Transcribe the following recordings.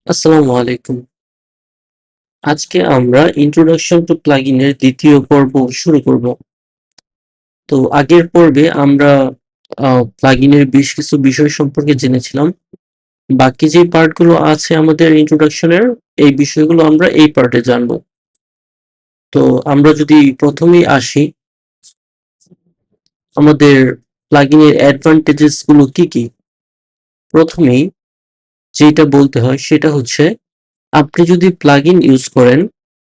আসসালামু আলাইকুম। আজকে আমরা ইন্ট্রোডাকশন টু প্লাগইন এর দ্বিতীয় পর্ব শুরু করব। তো আগের পর্বে আমরা প্লাগইন এর বেশ কিছু বিষয় সম্পর্কে জেনেছিলাম। বাকি যে পার্টগুলো আছে আমাদের ইন্ট্রোডাকশনের, এই বিষয়গুলো আমরা এই পার্টে জানবো। তো আমরা যদি প্রথমেই আসি, আমাদের প্লাগইন এর অ্যাডভান্টেজেস গুলো কি কি? প্রথমেই যেটা বলতে হয় সেটা হচ্ছে, আপনি যদি প্লাগইন ইউজ করেন,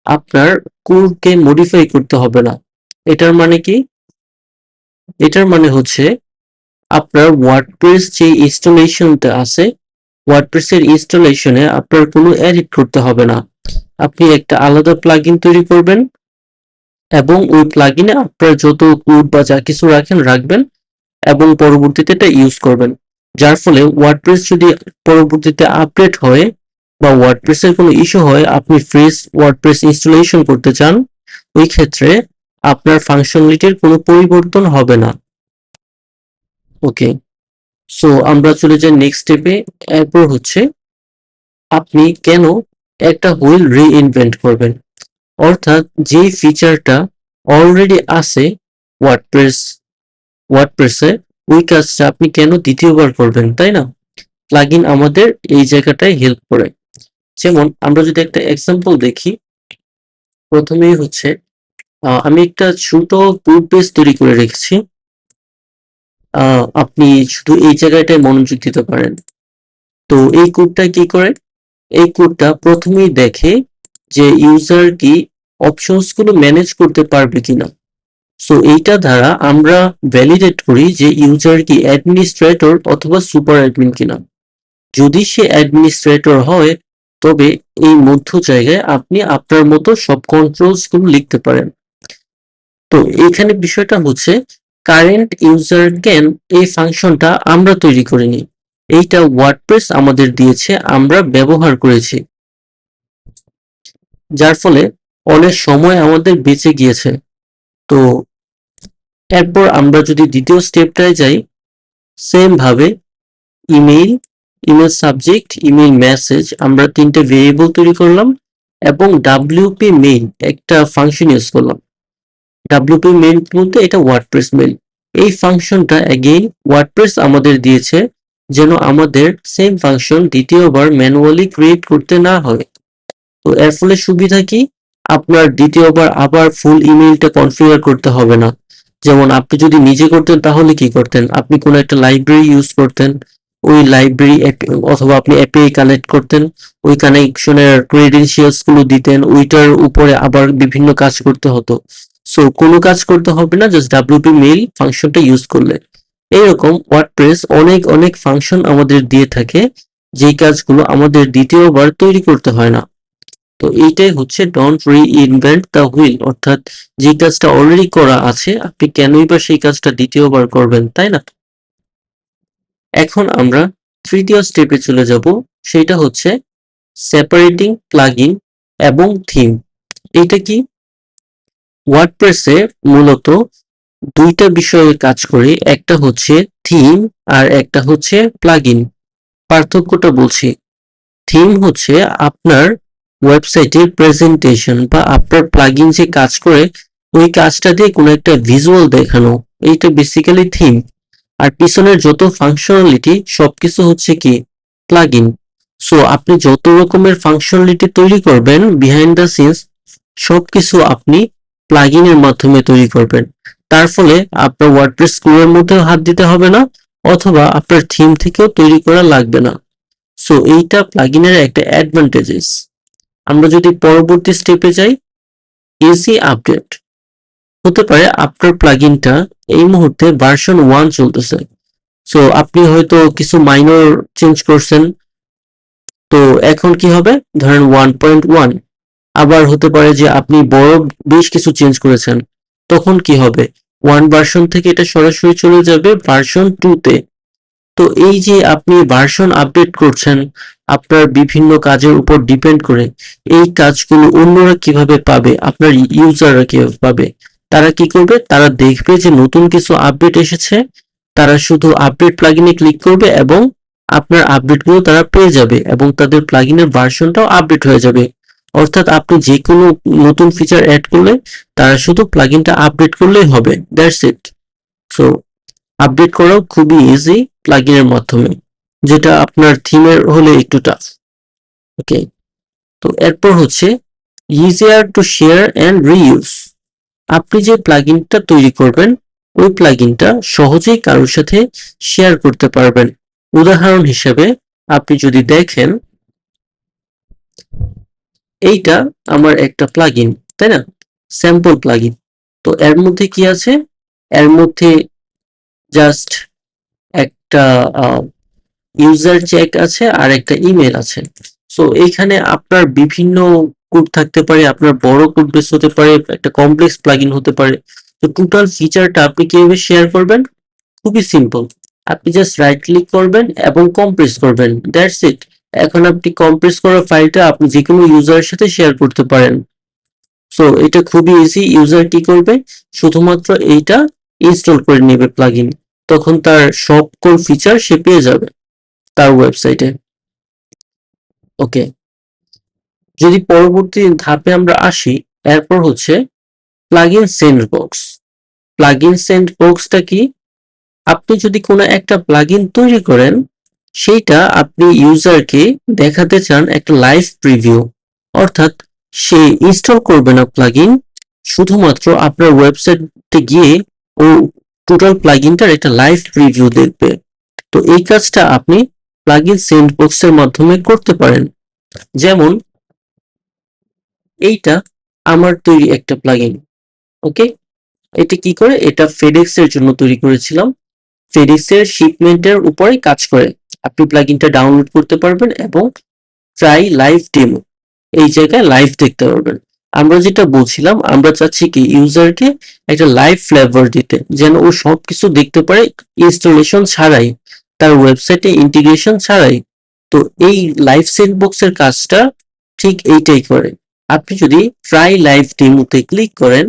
আপনার কোডকে মডিফাই করতে হবে না। এটার মানে কি? এটার মানে হচ্ছে আপনার ওয়ার্ডপ্রেস যে ইনস্টলেশনটা আছে, ওয়ার্ডপ্রেস এর ইনস্টলেশনে আপনার কোনো এডিট করতে হবে না। আপনি একটা আলাদা প্লাগইন তৈরি করবেন এবং ওই প্লাগইনে আপনার যত কোড বা যা কিছু রাখবেন এবং পরবর্তীতে এটা ইউজ করবেন। যার ফলে ওয়ার্ডপ্রেস যদি পরবর্তীতে আপডেট হয় বা ওয়ার্ডপ্রেস এর কোনো ইস্যু হয়, আপনি ফ্রেশ ওয়ার্ডপ্রেস ইনস্টলেশন করতে চান, ওই ক্ষেত্রে আপনার ফাংশনালিটির কোনো পরিবর্তন হবে না। ওকে, সো আমরা চলে যাই নেক্সট স্টেপে। এরপর হচ্ছে, আপনি কেন একটা হুইল রিইনভেন্ট করবেন, অর্থাৎ যে ফিচারটা অলরেডি আছে ওয়ার্ডপ্রেস ওয়ার্ডপ্রেসে, ওই কাজটা আপনি কেন দ্বিতীয়বার করবেন, তাই না? প্লাগইন আমাদের এই জায়গাটায় হেল্প করে। যেমন আমরা যদি একটা এক্সাম্পল দেখি, প্রথমেই হচ্ছে আমি একটা ছোট কোড বেস তৈরি করে রেখেছি। আপনি শুধু এই জায়গাটায় মনোযোগ দিতে পারেন। তো এই কোডটা কি করে? এই কোডটা প্রথমেই দেখে যে ইউজার কি অপশনস গুলো ম্যানেজ করতে পারবে কিনা। সো এইটা দ্বারা আমরা ভ্যালিডেট করি যে ইউজার কি অ্যাডমিনিস্ট্রেটর অথবা সুপার অ্যাডমিন কিনা। যদি সে অ্যাডমিনিস্ট্রেটর হয়, তবে এই মধ্য জায়গায় আপনি আপনার মতো সব কন্ট্রোলস গুলো লিখতে পারেন। তো এখানে বিষয়টা হচ্ছে, কারেন্ট ইউজার ক্যান এই ফাংশনটা আমরা তৈরি করিনি, এইটা ওয়ার্ডপ্রেস আমাদের দিয়েছে, আমরা ব্যবহার করেছি, যার ফলে অনেক সময় আমাদের বেঁচে গিয়েছে। তো এরপর আমরা যদি দ্বিতীয় স্টেপটায় যাই, সেম ভাবে email, email subject, email message, আমরা তিনটে ভেরিয়েবল তৈরি করলাম এবং ডাব্লিউপি মেইল একটা ফাংশন ইউজ করলাম। ডাব্লিউপি মেইল বলতে এটা ওয়ার্ডপ্রেস মেইল। এই ফাংশনটা অ্যাগেইন ওয়ার্ডপ্রেস আমাদের দিয়েছে, যেন আমাদের সেম ফাংশন দ্বিতীয়বার ম্যানুয়ালি ক্রিয়েট করতে না হয়। তো এর ফলে সুবিধা কি? আপনার দ্বিতীয়বার আবার ফুল ইমেইলটা কনফিগার করতে হবে না। যেমন আপনি যদি নিজে করতেন তাহলে কি করতেন? আপনি কোনো একটা লাইব্রেরি ইউজ করতেন, ওই লাইব্রেরি অথবা আপনি এপিআই কানেক্ট করতেন, ওই কানেকশনের ক্রেডেনশিয়ালস গুলো দিতেন, ওইটার উপরে আবার বিভিন্ন কাজ করতে হতো। সো কোনো কাজ করতে হবে না, জাস্ট ডাব্লিউপি মেইল ফাংশনটা ইউজ করলে। এইরকম ওয়ার্ডপ্রেস অনেক অনেক ফাংশন আমাদের দিয়ে থাকে, যেই কাজগুলো আমাদের দ্বিতীয়বার তৈরি করতে হয় না। তো এইটাই হচ্ছে ডোন্ট রিইনভেন্ট দ্য হুইল, অর্থাৎ যে কাজটা অলরেডি করা আছে আপনি কেনই বা সেই কাজটা দ্বিতীয়বার করবেন, তাই না? এখন আমরা তৃতীয় স্টেপে চলে যাব, সেটা হচ্ছে সেপারেটিং প্লাগইন এবং থিম। এইটা কি? ওয়ার্ডপ্রেসে মূলত দুইটা বিষয়ে কাজ করে, একটা হচ্ছে থিম আর একটা হচ্ছে প্লাগইন। পার্থক্যটা বলছি। থিম হচ্ছে আপনার ওয়েবসাইটের প্রেজেন্টেশন বা আপনার প্লাগইন যে কাজ করে, ওই কাজটা দিয়ে কোনো একটা ভিজুয়াল দেখানো, এইটা বেসিক্যালি থিম। আর পিছনের যত ফাংশনালিটি সবকিছু হচ্ছে কি? প্লাগইন। সো আপনি যত রকমের ফাংশনালিটি তৈরি করবেন বিহাইন্ড দ্য সিনস, সবকিছু আপনি প্লাগইনের মাধ্যমে তৈরি করবেন। তার ফলে আপনার ওয়ার্ডপ্রেস কোডের মধ্যেও হাত দিতে হবে না, অথবা আপনার থিম থেকেও তৈরি করা লাগবে না। সো এইটা প্লাগইনের একটা অ্যাডভান্টেজেস। আমরা যদি পরবর্তী স্টেপে যাই, ইজি আপডেট। হতে পারে আপনার প্লাগইনটা এই মুহূর্তে ভার্সন 1 চলতেছে, সো আপনি হয়তো কিছু মাইনর চেঞ্জ করছেন। তো এখন কি হবে? ধরেন 1.1। আবার হতে পারে যে আপনি বড় বেশ কিছু চেঞ্জ করেছেন, তখন কি হবে? 1 ভার্সন থেকে এটা সরাসরি চলে যাবে ভার্সন 2 তে। তো এই যে আপনি ভার্সন আপডেট করছেন আপনার বিভিন্ন কাজের উপর ডিপেন্ড করে, এই কাজগুলো অন্যরা কিভাবে পাবে, আপনার ইউজাররা কিভাবে পাবে? তারা কি করবে? তারা দেখবে যে নতুন কিছু আপডেট এসেছে, তারা শুধু আপডেট প্লাগইনে ক্লিক করবে এবং আপনার আপডেটগুলো তারা পেয়ে যাবে এবং তাদের প্লাগইনের ভার্সনটাও আপডেট হয়ে যাবে। অর্থাৎ আপনি যে কোনো নতুন ফিচার অ্যাড করলে তারা শুধু প্লাগইনটা আপডেট করলেই হবে, দ্যাটস ইট। সো আপডেট করাও খুবই ইজি প্লাগইনের মাধ্যমে, যেটা আপনার থিমের হলে একটু টাফ। ওকে, তো এরপর হচ্ছে easier to share and reuse. আপনি যে প্লাগইনটা তৈরি করবেন ওই প্লাগইনটা সহজেই কারোর সাথে শেয়ার করতে পারবেন। উদাহরণ হিসেবে আপনি যদি দেখেন, এইটা আমার একটা প্লাগইন, তাই না? Sample plugin. তো এর মধ্যে কি আছে? এর মধ্যে জাস্ট একটা ইউজার চেক আছে আর একটা ইমেল আছে। সো এইখানে আপনার বিভিন্ন কোড থাকতে পারে, আপনার বড় কোড বেস হতে পারে, একটা কমপ্লেক্স প্লাগইন হতে পারে। তো টোটাল ফিচারটা আপনি কিভাবে শেয়ার করবেন? খুবই সিম্পল। আপনি জাস্ট রাইট ক্লিক করবেন এবং কম্প্রেস করবেন, দ্যাটস ইট। এখন আপনি কম্প্রেস করা ফাইলটা আপনি যে কোনো ইউজারের সাথে শেয়ার করতে পারেন। সো এটা খুবই ইজি। ইউজার কি করবে? শুধুমাত্র এইটা ইনস্টল করে নেবে প্লাগইন, তখন তার সকল ফিচার সে পেয়ে যাবে তার ওয়েবসাইটে। ওকে, যদি পরবর্তী ধাপে আমরা আসি, এরপর হচ্ছে প্লাগইন সেন্ডবক্স। প্লাগইন সেন্ডবক্সটা কি? আপনি যদি কোনো একটা প্লাগইন তৈরি করেন, সেইটা আপনি ইউজারকে দেখাতে চান একটা লাইভ প্রিভিউ, অর্থাৎ সে ইনস্টল করবে না প্লাগইন, শুধুমাত্র আপনার ওয়েবসাইটে গিয়ে ও টোটাল প্লাগইনটার একটা লাইভ প্রিভিউ দেখবে। তো এই কাজটা আপনি প্লাগইন সেন্ডবক্সের মাধ্যমে করতে পারেন। যেমন এইটা আমার তৈরি একটা প্লাগইন। ওকে, এটা কি করে? এটা ফেডেক্স এর জন্য তৈরি করেছিলাম। ফেডেক্স এর শিপমেন্টের উপরে কাজ করে। আপনি প্লাগইনটা ডাউনলোড করতে পারবেন এবং ট্রাই লাইভ ডেমো এই জায়গায় লাইভ দেখতে পারবেন। আমরা যেটা বলছিলাম, আমরা চাচ্ছি কি ইউজারকে একটা লাইভ ফ্লেভার দিতে, যেন ও সবকিছু দেখতে পারে ইনস্টলেশন ছাড়াই, তার ওয়েবসাইটে ইন্টিগ্রেশন ছাড়াই। তো এই লাইভ সেন্ডবক্সের কাজটা ঠিক এইটাই করে। আপনি যদি ট্রাই লাইভ ডেমোতে ক্লিক করেন,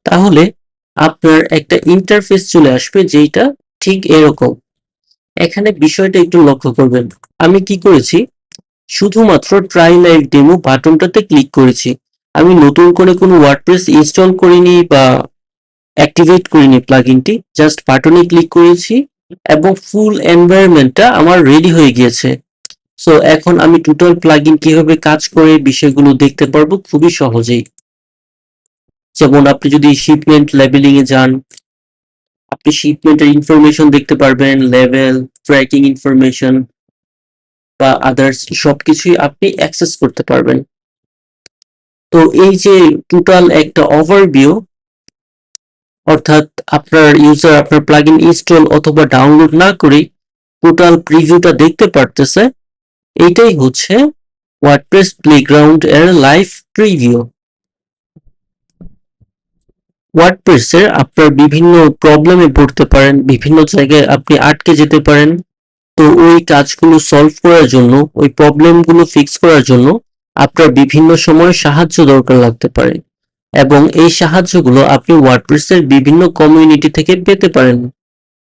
তাহলে আপনার একটা ইন্টারফেস চলে আসবে যেটা ঠিক এরকম। এখানে বিষয়টা একটু লক্ষ্য করবেন। আমি কি করেছি? শুধুমাত্র ট্রাই লাইভ ডেমো বাটনটাতে ক্লিক করেছি। আমি নতুন করে কোনো ওয়ার্ডপ্রেস ইনস্টল করিনি বা অ্যাক্টিভেট করিনি প্লাগইনটি, জাস্ট বাটনে ক্লিক করেছি এবং ফুল এনভায়রনমেন্টটা আমার রেডি হয়ে গিয়েছে। সো এখন আমি টোটাল প্লাগইন কিভাবে কাজ করে বিষয়গুলো দেখতে পারবো খুবই সহজেই। যেমন আপনি যদি শিপমেন্ট লেবেলিং এ যান, আপনি শিপমেন্টের ইনফরমেশন দেখতে পারবেন, লেভেল, ট্র্যাকিং ইনফরমেশন বা আদার্স সবকিছুই আপনি অ্যাক্সেস করতে পারবেন। তো এই যে টোটাল একটা ওভারভিউ, অর্থাৎ আপনার ইউজার আপনার প্লাগইন ইনস্টল অথবা ডাউনলোড না করেই টোটাল প্রিভিউটা দেখতে পারতেছে, এইটাই হচ্ছে ওয়ার্ডপ্রেস প্লেগ্রাউন্ড এর লাইভ প্রিভিউ। ওয়ার্ডপ্রেসের আপনার বিভিন্ন প্রবলেমে পড়তে পারেন, বিভিন্ন জায়গায় আপনি আটকে যেতে পারেন। তো ওই কাজগুলো সলভ করার জন্য, ওই প্রবলেমগুলো ফিক্স করার জন্য আপনার বিভিন্ন সময় সাহায্য দরকার লাগতে পারে এবং এই সাহায্যগুলো আপনি ওয়ার্ডপ্রেসের বিভিন্ন কমিউনিটি থেকে পেতে পারেন।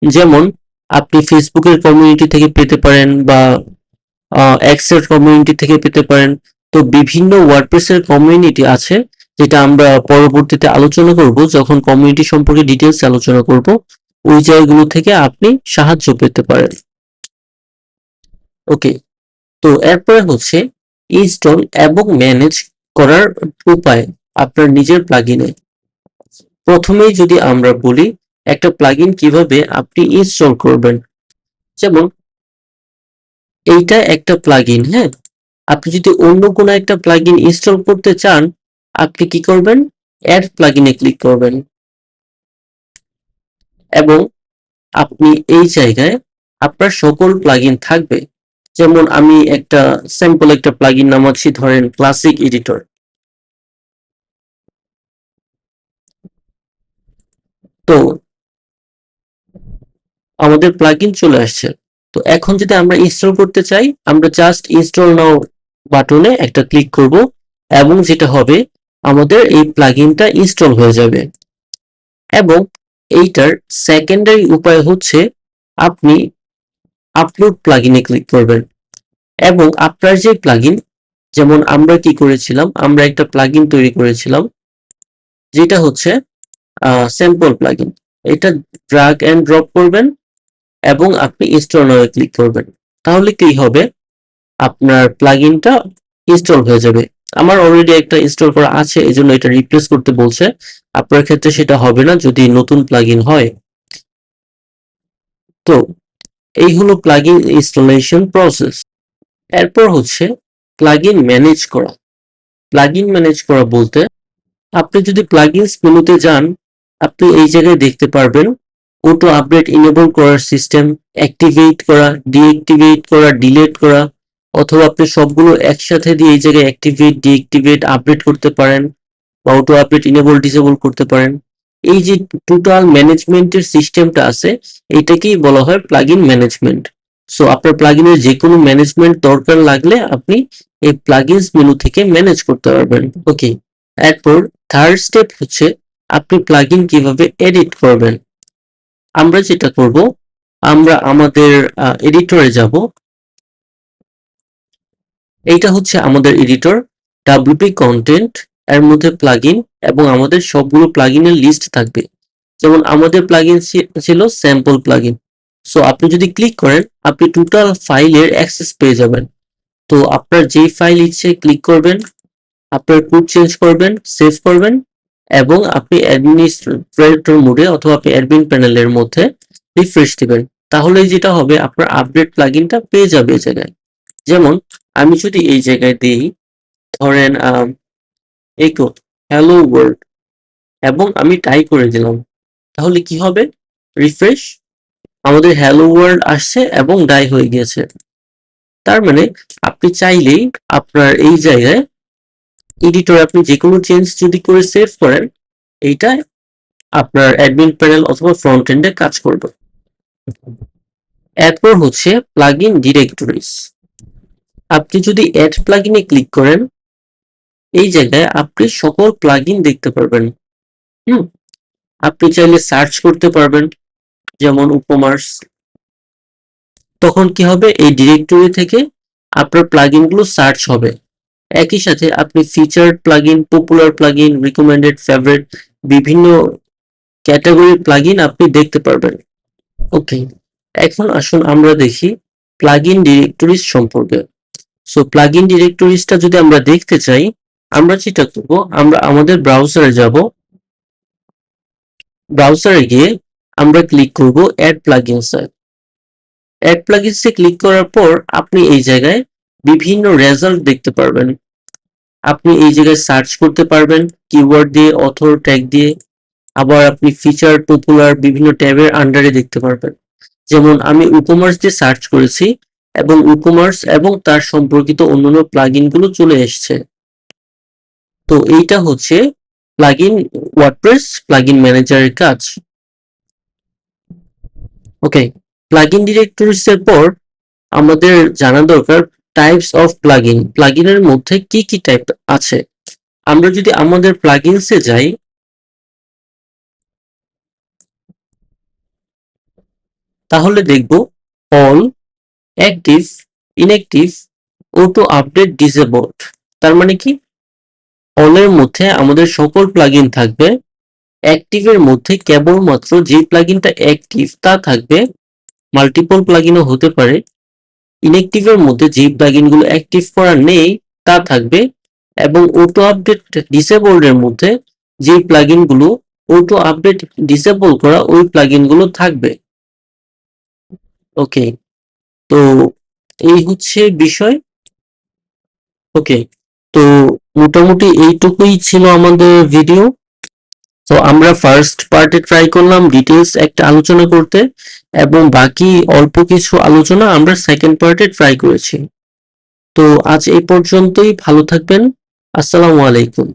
যেমন আপনি ফেসবুকের কমিউনিটি থেকে পেতে পারেন বা এক্সের কমিউনিটি থেকে পেতে পারেন। তো বিভিন্ন ওয়ার্ডপ্রেসের কমিউনিটি আছে, যেটা আমরা পরবর্তীতে আলোচনা করব যখন কমিউনিটি সম্পর্কে ডিটেলস আলোচনা করব। ওই জায়গাগুলো থেকে আপনি সাহায্য পেতে পারেন। ওকে, তো এরপরে হচ্ছে ইনস্টল এবং ম্যানেজ করার উপায় আপনার নিজের প্লাগইনে। প্রথমেই যদি আমরা বলি একটা প্লাগইন কিভাবে আপনি ইনস্টল করবেন। যেমন এইটা একটা প্লাগইন, হ্যাঁ? আপনি যদি অন্য কোনো একটা প্লাগইন ইনস্টল করতে চান, আপনি কি করবেন? অ্যাড প্লাগইনে ক্লিক করবেন এবং আপনি এই জায়গায় আপনার সকল প্লাগইন থাকবে। যেমন আমি একটা স্যাম্পল একটা প্লাগইন নামাচ্ছি, ধরেন ক্লাসিক এডিটর। তো আমাদের প্লাগইন চলে আসছে। তো এখন যদি আমরা ইনস্টল করতে চাই, আমরা জাস্ট ইনস্টল নাও বাটনে একটা ক্লিক করব এবং যেটা হবে আমাদের এই প্লাগইনটা ইনস্টল হয়ে যাবে। এবং এইটার সেকেন্ডারি উপায় হচ্ছে আপনি আপলোড প্লাগইনে ক্লিক করবেন এবং আপনার যে প্লাগইন, যেমন আমরা কি করেছিলাম, আমরা একটা প্লাগইন তৈরি করেছিলাম যেটা হচ্ছে স্যাম্পল প্লাগইন। এটা ড্র্যাগ এন্ড ড্রপ করবেন এবং আপনি ইনস্টল নাও ক্লিক করবেন। তাহলে কি হবে, আপনার প্লাগইনটা ইনস্টল হয়ে যাবে। আমার অলরেডি একটা ইনস্টল করা আছে, এজন্য এটা রিপ্লেস করতে বলছে। আপনার ক্ষেত্রে সেটা হবে না যদি নতুন প্লাগইন হয়। তো এই হলো প্লাগইন ইনস্টলেশন প্রসেস। এরপর হচ্ছে প্লাগইন ম্যানেজ করা। প্লাগইন ম্যানেজ করা বলতে, আপনি যদি প্লাগইনস মেনুতে যান, আপনি এই জায়গায় দেখতে পারবেন অটো আপডেট ইনেবল করার সিস্টেম, অ্যাক্টিভেট করা, ডিঅ্যাক্টিভেট করা, ডিলিট করা, অথবা আপনি সবগুলো একসাথে দিয়ে এই জায়গায় অ্যাক্টিভেট, ডিঅ্যাক্টিভেট, আপডেট করতে পারেন বা অটো আপডেট ইনেবল ডিসেবল করতে পারেন। এই যে টোটাল ম্যানেজমেন্টের সিস্টেমটা আছে, এটাকেই বলা হয় প্লাগইন ম্যানেজমেন্ট। সো আপনার প্লাগইনের যে কোনো ম্যানেজমেন্ট দরকার লাগলে আপনি এই প্লাগইনস মেনু থেকে ম্যানেজ করতে পারবেন। ওকে, এরপর থার্ড স্টেপ হচ্ছে আপনি প্লাগইন কিভাবে এডিট করবেন। আমরা যেটা করব, আমরা আমাদের এডিটরে যাব। এইটা হচ্ছে আমাদের এডিটর, WP কন্টেন্ট, এর মধ্যে প্লাগইন এবং আমাদের সবগুলো প্লাগইনের লিস্ট থাকবে। যেমন আমাদের প্লাগইন ছিল স্যাম্পল প্লাগইন। সো আপনি যদি ক্লিক করেন, আপনি টোটাল ফাইলের অ্যাক্সেস পেয়ে যাবেন। তো আপনার যেই ফাইল ইচ্ছে ক্লিক করবেন, আপনার কোড চেঞ্জ করবেন, সেভ করবেন এবং আপনি অ্যাডমিনিস্ট্রেটর মোডে অথবা আপনি অ্যাডমিন প্যানেলের মধ্যে রিফ্রেশ দিবেন। তাহলে যেটা হবে, আপনার আপডেট প্লাগইনটা পেয়ে যাবে এই জায়গায়। যেমন আমি যদি এই জায়গায় দিই, ধরেন ইকো হ্যালো ওয়ার্ল্ড এবং আমি টাইপ করে দিলাম, তাহলে কি হবে, রিফ্রেশ, আমাদের হ্যালো ওয়ার্ল্ড আসছে এবং ডাই হয়ে গিয়েছে। তার মানে আপনি চাইলেই আপনার এই জায়গায় এডিটরে আপনি যে কোনো চেঞ্জ যদি করে সেভ করেন, এইটা আপনার অ্যাডমিন প্যানেল অথবা ফ্রন্ট এন্ডে কাজ করবে। এরপর হচ্ছে প্লাগইন ডিরেক্টরিজ। আপনি যদি অ্যাড প্লাগইনে ক্লিক করেন, এই জায়গায় আপনি সকল প্লাগইন দেখতে পারবেন। আপনি চাইলে সার্চ করতে পারবেন, যেমন উপমার্স। তখন কি হবে, এই ডিরেক্টরি থেকে আপনার প্লাগইনগুলো সার্চ হবে। একই সাথে আপনি featured plugin, popular plugin, recommended, favourite, বিভিন্ন ক্যাটাগরির প্লাগইন আপনি দেখতে পারবেন। ওকে, এখন আসুন আমরা দেখি প্লাগইন ডিরেক্টরিজ সম্পর্কে। সো প্লাগইন ডিরেক্টরিজটা যদি আমরা দেখতে চাই, আমরা যেটা করব, আমরা আমাদের ব্রাউজারে যাব। ব্রাউজারে গিয়ে আমরা ক্লিক করব অ্যাড প্লাগইনস। অ্যাড প্লাগইনসে ক্লিক করার পর আপনি এই জায়গায় বিভিন্ন রেজাল্ট দেখতে পারবেন। আপনি এই জায়গায় সার্চ করতে পারবেন কিওয়ার্ড দিয়ে, অথর ট্যাগ দিয়ে। আবার আপনি ফিচার, পপুলার বিভিন্ন ট্যাবের আন্ডারে দেখতে পারবেন। যেমন আমি উপমার্স দিয়ে সার্চ করেছি এবং উপমার্স এবং তার সম্পর্কিত অন্যান্য প্লাগইন গুলো চলে এসছে। তো এইটা হচ্ছে প্লাগইন ওয়ার্ডপ্রেস প্লাগইন ম্যানেজারের কাজ। ওকে, প্লাগইন ডিরেক্টরিজ এর পর আমাদের জানা দরকার টাইপস অফ প্লাগইন। প্লাগইনের মধ্যে কি কি টাইপ আছে। আমরা যদি আমাদের প্লাগইনসে যাই, তাহলে দেখব all, active, inactive, auto update, disabled. তার মানে কি, অলের মধ্যে আমাদের সকল প্লাগইন থাকবে, অ্যাক্টিভের মধ্যে কেবলমাত্র যে প্লাগইনটা অ্যাক্টিভ তা থাকবে, মাল্টিপল প্লাগইনও হতে পারে। ইনঅ্যাক্টিভের মধ্যে যে প্লাগইনগুলো অ্যাক্টিভ করা নেই তা থাকবে, এবং অটো আপডেট ডিসেবলড এর মধ্যে যে প্লাগইনগুলো অটো আপডেট ডিসেবল করা ওই প্লাগইনগুলো থাকবে। ওকে, তো এই হচ্ছে বিষয়। ওকে, তো মোটামুটি এইটুকুই ছিল আমাদের ভিডিও। তো আমরা ফার্স্ট পার্টে ট্রাই করলাম ডিটেলস একটা আলোচনা করতে, এবং বাকি অল্প কিছু আলোচনা আমরা সেকেন্ড পার্টে ট্রাই করেছি। তো আজ এই পর্যন্তই, ভালো থাকবেন। আসসালামু আলাইকুম।